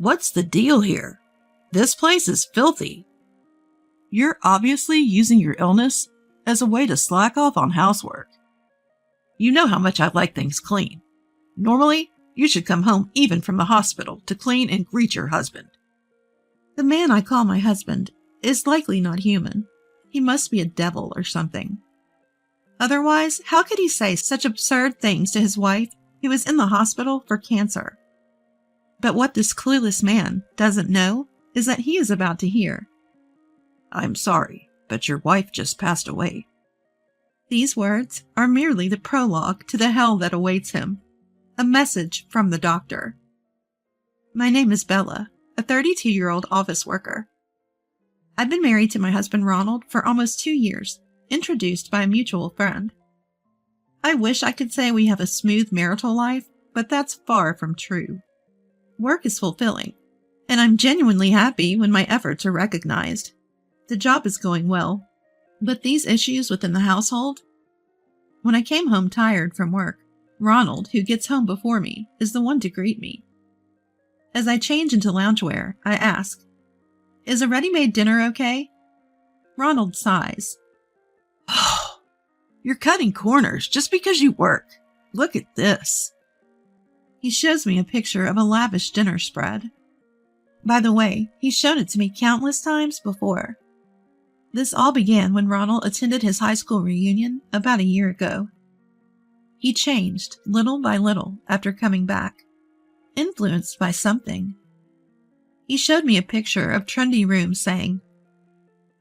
What's the deal here? This place is filthy. You're obviously using your illness as a way to slack off on housework. You know how much I like things clean. Normally, you should come home even from the hospital to clean and greet your husband. The man I call my husband is likely not human. He must be a devil or something. Otherwise, how could he say such absurd things to his wife who is in the hospital for cancer? But what this clueless man doesn't know is that he is about to hear. I'm sorry, but your wife just passed away. These words are merely the prologue to the hell that awaits him. A message from the doctor. My name is Bella, a 32-year-old office worker. I've been married to my husband Ronald for almost 2 years, introduced by a mutual friend. I wish I could say we have a smooth marital life, but that's far from true. Work is fulfilling, and I'm genuinely happy when my efforts are recognized. The job is going well, but these issues within the household? When I came home tired from work, Ronald, who gets home before me, is the one to greet me. As I change into loungewear, I ask, "Is a ready-made dinner okay?" Ronald sighs. Oh, you're cutting corners just because you work. Look at this. He shows me a picture of a lavish dinner spread. By the way, he's shown it to me countless times before. This all began when Ronald attended his high school reunion about a year ago. He changed little by little after coming back, influenced by something. He showed me a picture of trendy rooms saying,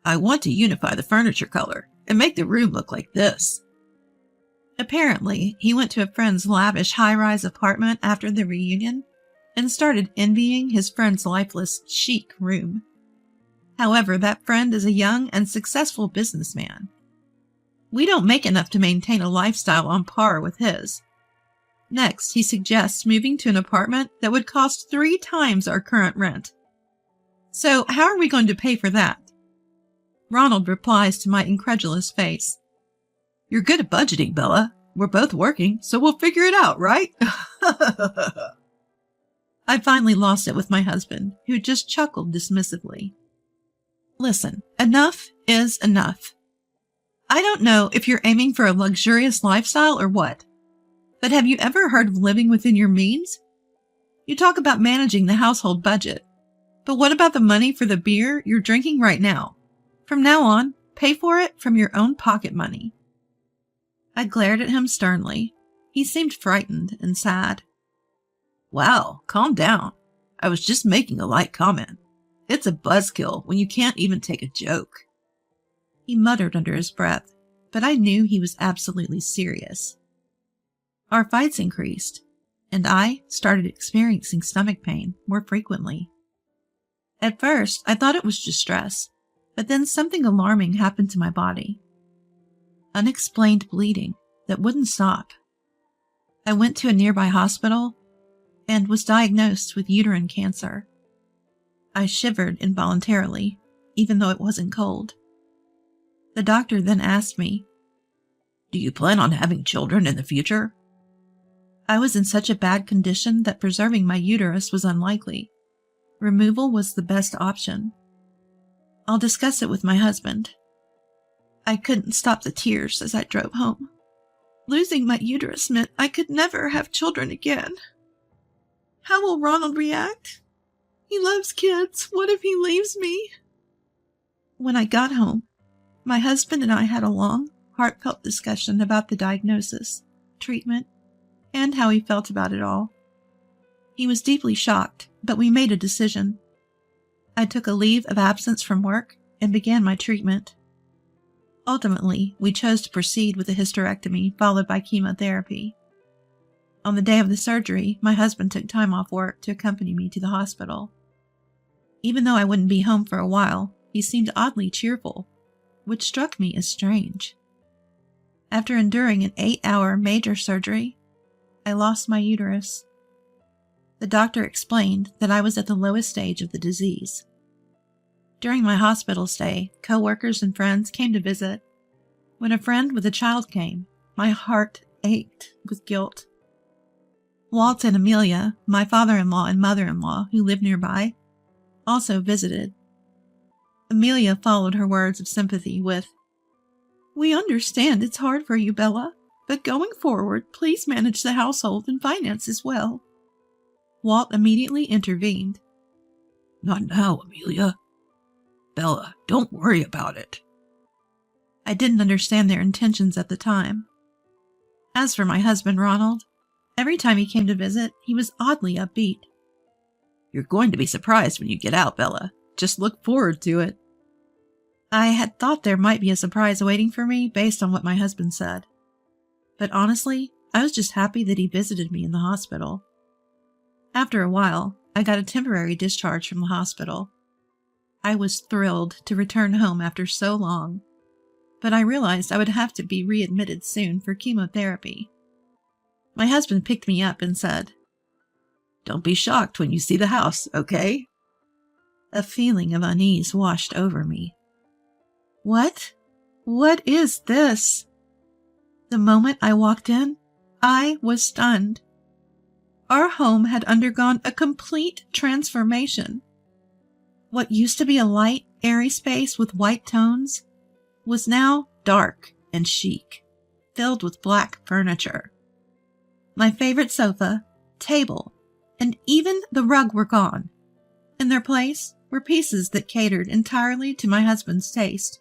"I want to unify the furniture color and make the room look like this." Apparently, he went to a friend's lavish high-rise apartment after the reunion and started envying his friend's lifeless, chic room. However, that friend is a young and successful businessman. We don't make enough to maintain a lifestyle on par with his. Next, he suggests moving to an apartment that would cost 3 times our current rent. So, how are we going to pay for that? Ronald replies to my incredulous face, "You're good at budgeting, Bella. We're both working, so we'll figure it out, right?" I finally lost it with my husband, who just chuckled dismissively. Listen, enough is enough. I don't know if you're aiming for a luxurious lifestyle or what, but have you ever heard of living within your means? You talk about managing the household budget, but what about the money for the beer you're drinking right now? From now on, pay for it from your own pocket money. I glared at him sternly. He seemed frightened and sad. Wow, calm down. I was just making a light comment. It's a buzzkill when you can't even take a joke. He muttered under his breath, but I knew he was absolutely serious. Our fights increased, and I started experiencing stomach pain more frequently. At first, I thought it was just stress, but then something alarming happened to my body. Unexplained bleeding that wouldn't stop. I went to a nearby hospital and was diagnosed with uterine cancer. I shivered involuntarily, even though it wasn't cold. The doctor then asked me, "Do you plan on having children in the future?" I was in such a bad condition that preserving my uterus was unlikely. Removal was the best option. I'll discuss it with my husband. I couldn't stop the tears as I drove home. Losing my uterus meant I could never have children again. How will Ronald react? He loves kids. What if he leaves me? When I got home, my husband and I had a long, heartfelt discussion about the diagnosis, treatment, and how he felt about it all. He was deeply shocked, but we made a decision. I took a leave of absence from work and began my treatment. Ultimately, we chose to proceed with a hysterectomy followed by chemotherapy. On the day of the surgery, my husband took time off work to accompany me to the hospital. Even though I wouldn't be home for a while, he seemed oddly cheerful, which struck me as strange. After enduring an 8-hour major surgery, I lost my uterus. The doctor explained that I was at the lowest stage of the disease. During my hospital stay, co-workers and friends came to visit. When a friend with a child came, my heart ached with guilt. Walt and Amelia, my father-in-law and mother-in-law, who lived nearby, also visited. Amelia followed her words of sympathy with, "We understand it's hard for you, Bella, but going forward, please manage the household and finances well." Walt immediately intervened. "Not now, Amelia. Bella, don't worry about it." I didn't understand their intentions at the time. As for my husband, Ronald, every time he came to visit, he was oddly upbeat. "You're going to be surprised when you get out, Bella. Just look forward to it." I had thought there might be a surprise waiting for me based on what my husband said. But honestly, I was just happy that he visited me in the hospital. After a while, I got a temporary discharge from the hospital. I was thrilled to return home after so long, but I realized I would have to be readmitted soon for chemotherapy. My husband picked me up and said, "Don't be shocked when you see the house, okay?" A feeling of unease washed over me. What? What is this? The moment I walked in, I was stunned. Our home had undergone a complete transformation. What used to be a light, airy space with white tones was now dark and chic, filled with black furniture. My favorite sofa, table, and even the rug were gone. In their place were pieces that catered entirely to my husband's taste.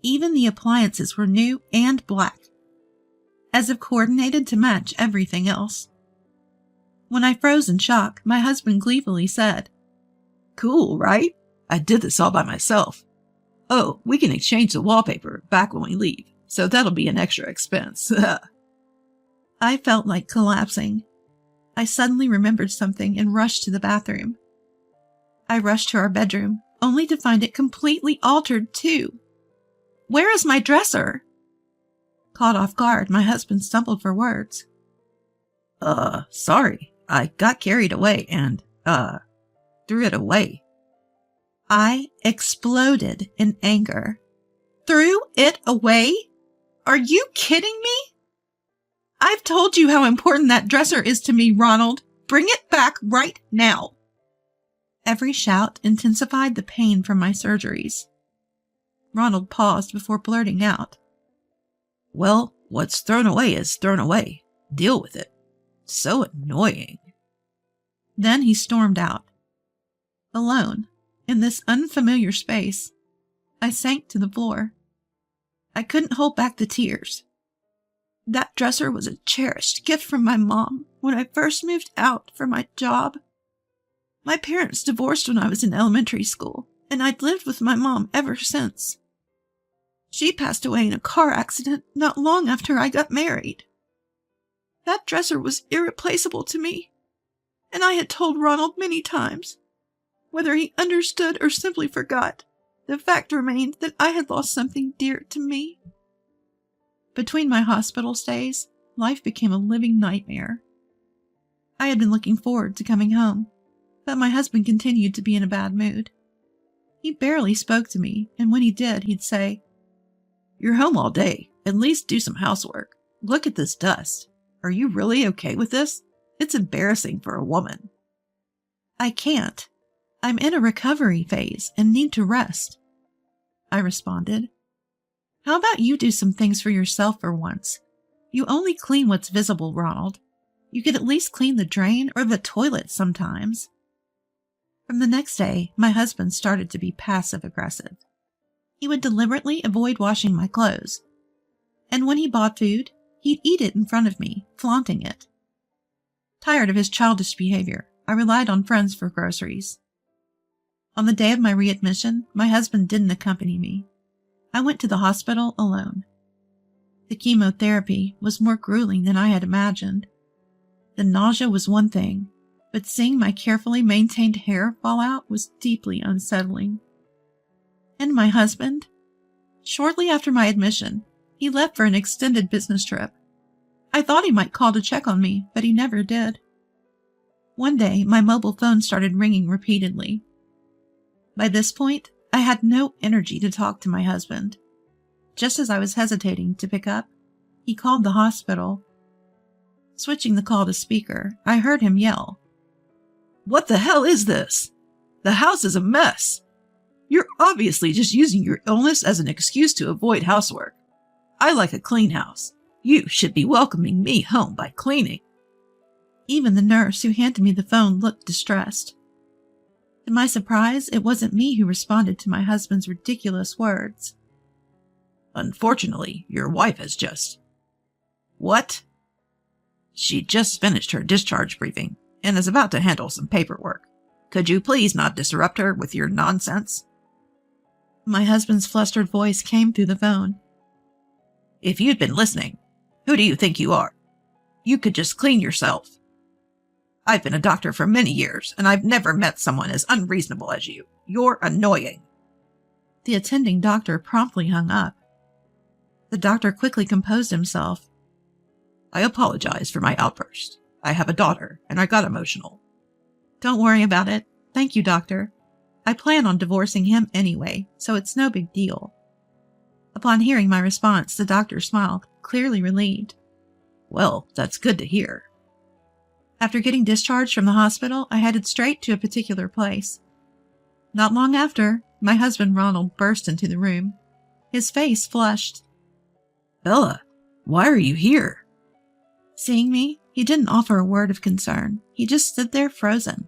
Even the appliances were new and black, as if coordinated to match everything else. When I froze in shock, my husband gleefully said, "Cool, right? I did this all by myself. Oh, we can exchange the wallpaper back when we leave, so that'll be an extra expense." I felt like collapsing. I suddenly remembered something and rushed to the bathroom. I rushed to our bedroom, only to find it completely altered too. "Where is my dresser?" Caught off guard, my husband stumbled for words. Sorry, I got carried away and, threw it away." I exploded in anger. "Threw it away? Are you kidding me? I've told you how important that dresser is to me, Ronald. Bring it back right now." Every shout intensified the pain from my surgeries. Ronald paused before blurting out, "Well, what's thrown away is thrown away. Deal with it. So annoying." Then he stormed out. Alone, in this unfamiliar space, I sank to the floor. I couldn't hold back the tears. That dresser was a cherished gift from my mom when I first moved out for my job. My parents divorced when I was in elementary school, and I'd lived with my mom ever since. She passed away in a car accident not long after I got married. That dresser was irreplaceable to me, and I had told Ronald many times. Whether he understood or simply forgot, the fact remained that I had lost something dear to me. Between my hospital stays, life became a living nightmare. I had been looking forward to coming home, but my husband continued to be in a bad mood. He barely spoke to me, and when he did, he'd say, "You're home all day. At least do some housework. Look at this dust. Are you really okay with this? It's embarrassing for a woman." "I can't. I'm in a recovery phase and need to rest," I responded. "How about you do some things for yourself for once? You only clean what's visible, Ronald. You could at least clean the drain or the toilet sometimes." From the next day, my husband started to be passive-aggressive. He would deliberately avoid washing my clothes. And when he bought food, he'd eat it in front of me, flaunting it. Tired of his childish behavior, I relied on friends for groceries. On the day of my readmission, my husband didn't accompany me. I went to the hospital alone. The chemotherapy was more grueling than I had imagined. The nausea was one thing, but seeing my carefully maintained hair fall out was deeply unsettling. And my husband? Shortly after my admission, he left for an extended business trip. I thought he might call to check on me, but he never did. One day, my mobile phone started ringing repeatedly. By this point, I had no energy to talk to my husband. Just as I was hesitating to pick up, he called the hospital. Switching the call to speaker, I heard him yell, "What the hell is this? The house is a mess. You're obviously just using your illness as an excuse to avoid housework. I like a clean house. You should be welcoming me home by cleaning." Even the nurse who handed me the phone looked distressed. To my surprise, it wasn't me who responded to my husband's ridiculous words. "Unfortunately, your wife has just..." "What?" "She just finished her discharge briefing and is about to handle some paperwork. Could you please not disrupt her with your nonsense?" My husband's flustered voice came through the phone. "If you'd been listening, who do you think you are? You could just clean yourself. I've been a doctor for many years, and I've never met someone as unreasonable as you. You're annoying." The attending doctor promptly hung up. The doctor quickly composed himself. "I apologize for my outburst. I have a daughter, and I got emotional." "Don't worry about it. Thank you, doctor. I plan on divorcing him anyway, so it's no big deal." Upon hearing my response, the doctor smiled, clearly relieved. "Well, that's good to hear." After getting discharged from the hospital, I headed straight to a particular place. Not long after, my husband Ronald burst into the room. His face flushed. "Bella, why are you here?" Seeing me, he didn't offer a word of concern. He just stood there frozen.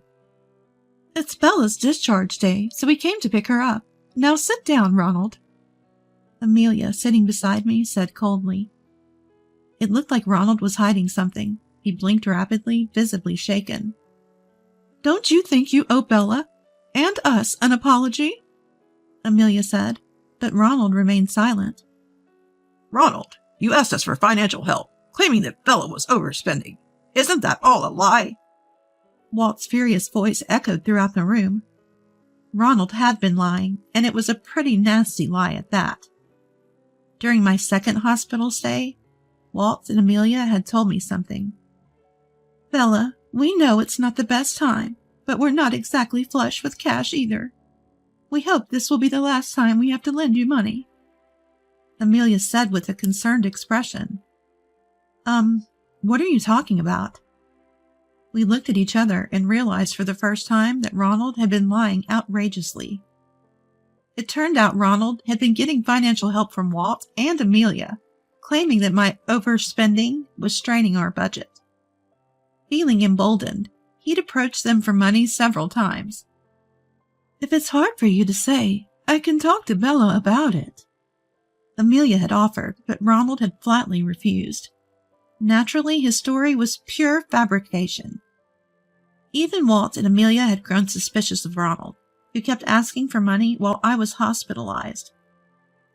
"It's Bella's discharge day, so we came to pick her up. Now sit down, Ronald." Amelia, sitting beside me, said coldly. It looked like Ronald was hiding something. He blinked rapidly, visibly shaken. "Don't you think you owe Bella and us an apology?" Amelia said, but Ronald remained silent. "Ronald, you asked us for financial help, claiming that Bella was overspending. Isn't that all a lie?" Walt's furious voice echoed throughout the room. Ronald had been lying, and it was a pretty nasty lie at that. During my second hospital stay, Walt and Amelia had told me something. "Bella, we know it's not the best time, but we're not exactly flush with cash either. We hope this will be the last time we have to lend you money," Amelia said with a concerned expression. What are you talking about?" We looked at each other and realized for the first time that Ronald had been lying outrageously. It turned out Ronald had been getting financial help from Walt and Amelia, claiming that my overspending was straining our budget. Feeling emboldened, he'd approached them for money several times. "If it's hard for you to say, I can talk to Bella about it," Amelia had offered, but Ronald had flatly refused. Naturally, his story was pure fabrication. Even Walt and Amelia had grown suspicious of Ronald, who kept asking for money while I was hospitalized.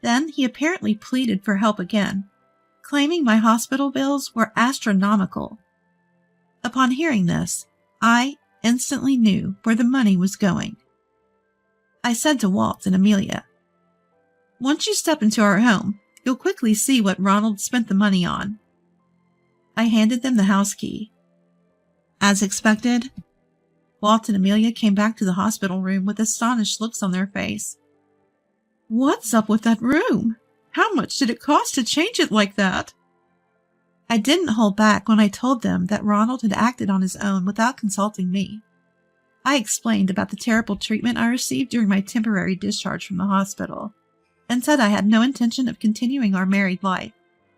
Then he apparently pleaded for help again, claiming my hospital bills were astronomical. Upon hearing this, I instantly knew where the money was going. I said to Walt and Amelia, "Once you step into our home, you'll quickly see what Ronald spent the money on." I handed them the house key. As expected, Walt and Amelia came back to the hospital room with astonished looks on their face. "What's up with that room? How much did it cost to change it like that?" I didn't hold back when I told them that Ronald had acted on his own without consulting me. I explained about the terrible treatment I received during my temporary discharge from the hospital, and said I had no intention of continuing our married life,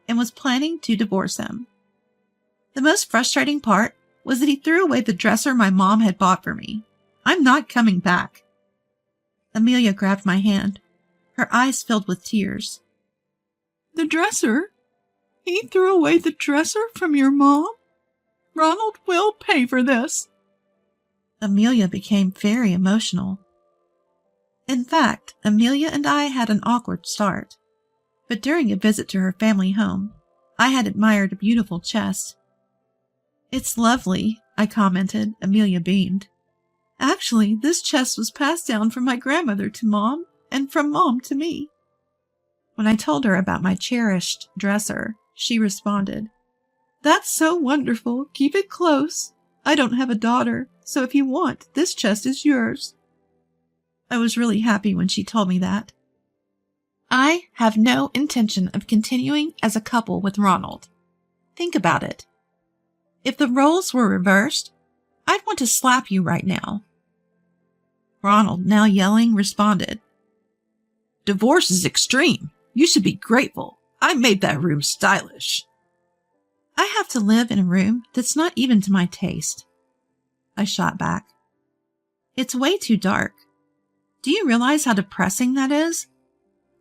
and was planning to divorce him. The most frustrating part was that he threw away the dresser my mom had bought for me. I'm not coming back. Amelia grabbed my hand. Her eyes filled with tears. "The dresser? He threw away the dresser from your mom? Ronald will pay for this." Amelia became very emotional. In fact, Amelia and I had an awkward start. But during a visit to her family home, I had admired a beautiful chest. "It's lovely," I commented. Amelia beamed. "Actually, this chest was passed down from my grandmother to Mom, and from Mom to me." When I told her about my cherished dresser, she responded, "That's so wonderful. Keep it close. I don't have a daughter, so if you want, this chest is yours." I was really happy when she told me that. I have no intention of continuing as a couple with Ronald. Think about it. If the roles were reversed, I'd want to slap you right now. Ronald, now yelling, responded, "Divorce is extreme. You should be grateful. I made that room stylish." I have to live in a room that's not even to my taste. I shot back. It's way too dark. Do you realize how depressing that is?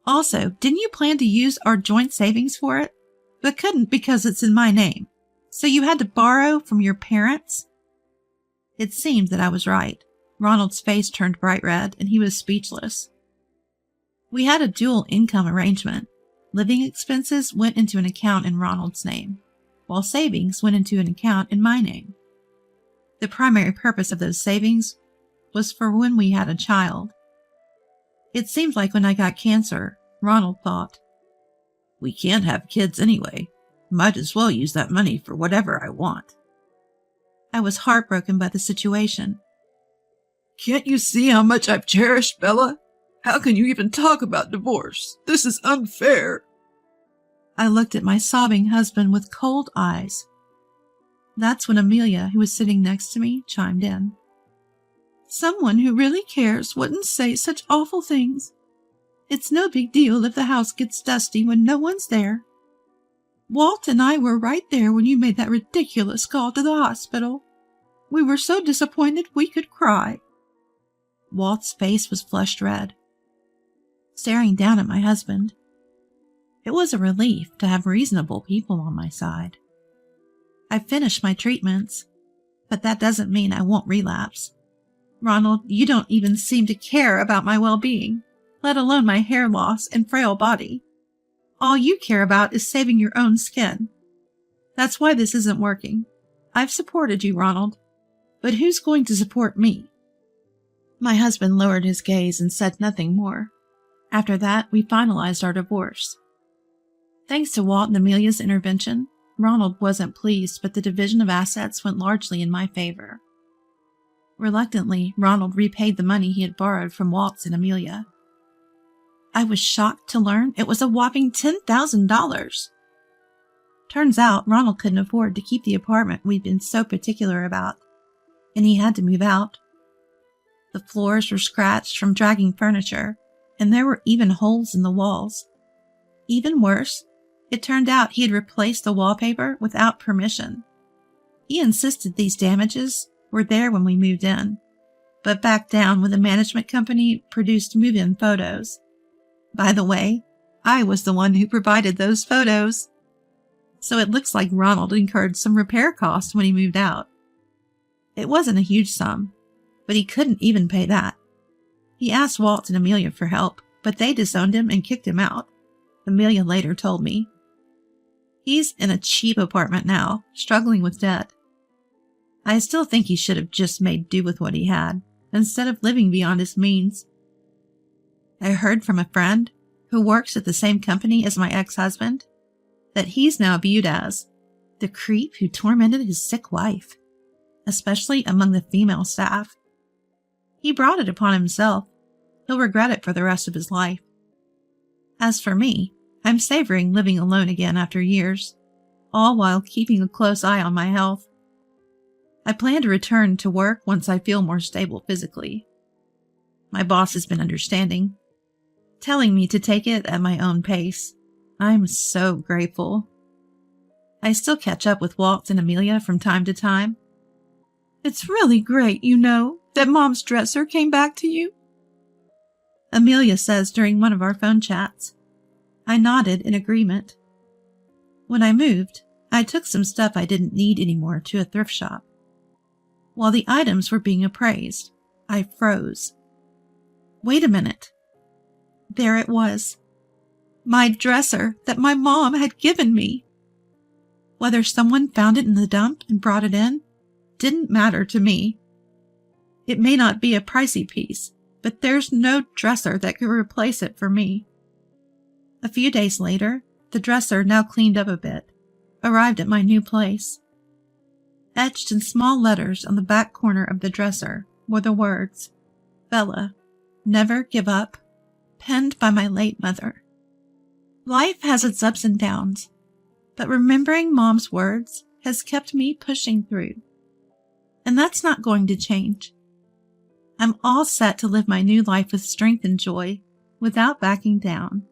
Also, didn't you plan to use our joint savings for it? But couldn't because it's in my name. So you had to borrow from your parents? It seemed that I was right. Ronald's face turned bright red, and he was speechless. We had a dual income arrangement. Living expenses went into an account in Ronald's name, while savings went into an account in my name. The primary purpose of those savings was for when we had a child. It seemed like when I got cancer, Ronald thought, "We can't have kids anyway. Might as well use that money for whatever I want." I was heartbroken by the situation. "Can't you see how much I've cherished Bella? How can you even talk about divorce? This is unfair." I looked at my sobbing husband with cold eyes. That's when Amelia, who was sitting next to me, chimed in. "Someone who really cares wouldn't say such awful things. It's no big deal if the house gets dusty when no one's there. Walt and I were right there when you made that ridiculous call to the hospital. We were so disappointed we could cry." Walt's face was flushed red, staring down at my husband. It was a relief to have reasonable people on my side. I finished my treatments, but that doesn't mean I won't relapse. Ronald, you don't even seem to care about my well-being, let alone my hair loss and frail body. All you care about is saving your own skin. That's why this isn't working. I've supported you, Ronald, but who's going to support me? My husband lowered his gaze and said nothing more. After that, we finalized our divorce. Thanks to Walt and Amelia's intervention, Ronald wasn't pleased, but the division of assets went largely in my favor. Reluctantly, Ronald repaid the money he had borrowed from Walt and Amelia. I was shocked to learn it was a whopping $10,000. Turns out Ronald couldn't afford to keep the apartment we'd been so particular about, and he had to move out. The floors were scratched from dragging furniture, and there were even holes in the walls. Even worse, it turned out he had replaced the wallpaper without permission. He insisted these damages were there when we moved in, but backed down when the management company produced move-in photos. By the way, I was the one who provided those photos. So it looks like Ronald incurred some repair costs when he moved out. It wasn't a huge sum, but he couldn't even pay that. He asked Walt and Amelia for help, but they disowned him and kicked him out. Amelia later told me. He's in a cheap apartment now, struggling with debt. I still think he should have just made do with what he had, instead of living beyond his means. I heard from a friend, who works at the same company as my ex-husband, that he's now viewed as the creep who tormented his sick wife, especially among the female staff. He brought it upon himself. He'll regret it for the rest of his life. As for me, I'm savoring living alone again after years, all while keeping a close eye on my health. I plan to return to work once I feel more stable physically. My boss has been understanding, telling me to take it at my own pace. I'm so grateful. I still catch up with Walt and Amelia from time to time. It's really great, that Mom's dresser came back to you, Amelia says during one of our phone chats. I nodded in agreement. When I moved, I took some stuff I didn't need anymore to a thrift shop. While the items were being appraised, I froze. Wait a minute. There it was. My dresser that my mom had given me. Whether someone found it in the dump and brought it in didn't matter to me. It may not be a pricey piece, but there's no dresser that could replace it for me. A few days later, the dresser, now cleaned up a bit, arrived at my new place. Etched in small letters on the back corner of the dresser were the words, "Bella, never give up," penned by my late mother. Life has its ups and downs, but remembering Mom's words has kept me pushing through. And that's not going to change. I'm all set to live my new life with strength and joy, without backing down.